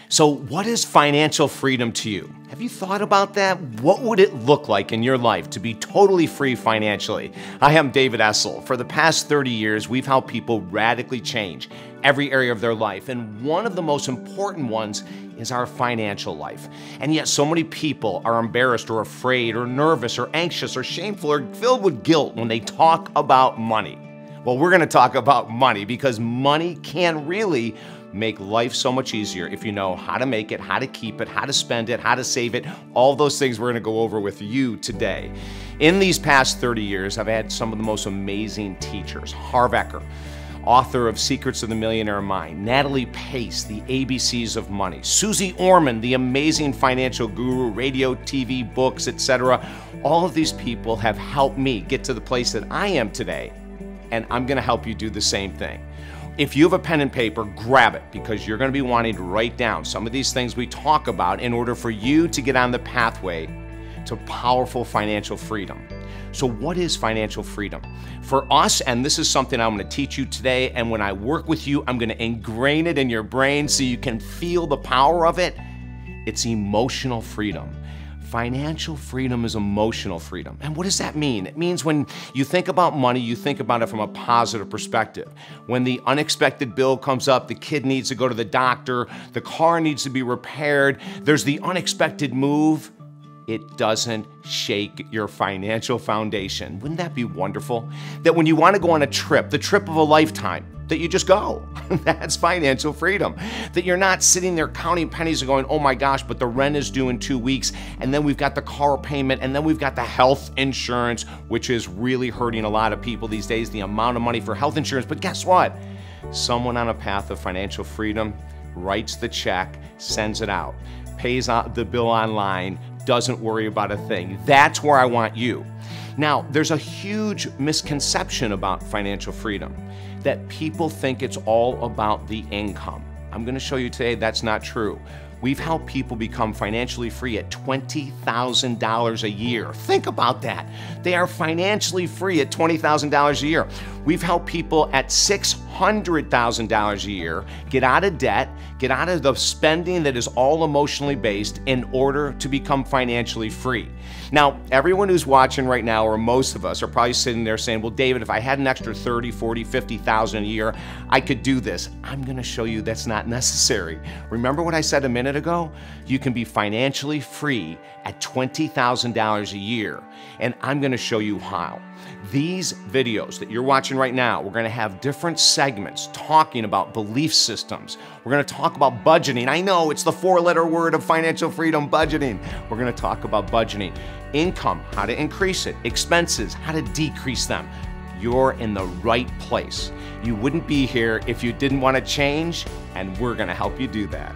So what is financial freedom to you? Have you thought about that? What would it look like in your life to be totally free financially? I am David Essel. For the past 30 years, we've helped people radically change every area of their life. And one of the most important ones is our financial life. And yet so many people are embarrassed or afraid or nervous or anxious or shameful or filled with guilt when they talk about money. Well, we're going to talk about money because money can really make life so much easier if you know how to make it, how to keep it, how to spend it, how to save it, all those things we're going to go over with you today. In these past 30 years, I've had some of the most amazing teachers. Harv Eker, author of Secrets of the Millionaire Mind, Natalie Pace, The ABCs of Money, Susie Orman, the amazing financial guru, radio, TV, books, etc. All of these people have helped me get to the place that I am today, and I'm going to help you do the same thing. If you have a pen and paper, grab it because you're going to be wanting to write down some of these things we talk about in order for you to get on the pathway to powerful financial freedom. So what is financial freedom? For us, and this is something I'm going to teach you today, and when I work with you, I'm going to ingrain it in your brain so you can feel the power of it. It's emotional freedom. Financial freedom is emotional freedom. And what does that mean? It means when you think about money, you think about it from a positive perspective. When the unexpected bill comes up, the kid needs to go to the doctor, the car needs to be repaired, there's the unexpected move, it doesn't shake your financial foundation. Wouldn't that be wonderful? That when you want to go on a trip, the trip of a lifetime, that you just go. That's financial freedom. That you're not sitting there counting pennies and going, oh my gosh, but the rent is due in 2 weeks, and then we've got the car payment, and then we've got the health insurance, which is really hurting a lot of people these days, the amount of money for health insurance. But guess what? Someone on a path of financial freedom writes the check, sends it out, pays out the bill online, doesn't worry about a thing. That's where I want you. Now, there's a huge misconception about financial freedom, that people think it's all about the income. I'm going to show you today that's not true. We've helped people become financially free at $20,000 a year. Think about that. They are financially free at $20,000 a year. We've helped people at $600,000 a year get out of debt, get out of the spending that is all emotionally based in order to become financially free. Now, everyone who's watching right now, or most of us, are probably sitting there saying, well, David, if I had an extra 30, 40, 50,000 a year, I could do this. I'm going to show you that's not necessary. Remember what I said a minute ago? You can be financially free at $20,000 a year, and I'm going to show you how. These videos that you're watching right now, we're going to have different segments talking about belief systems. We're going to talk about budgeting. I know it's the 4-letter word of financial freedom, budgeting. We're going to talk about budgeting. Income, how to increase it. Expenses, how to decrease them. You're in the right place. You wouldn't be here if you didn't want to change, and we're going to help you do that.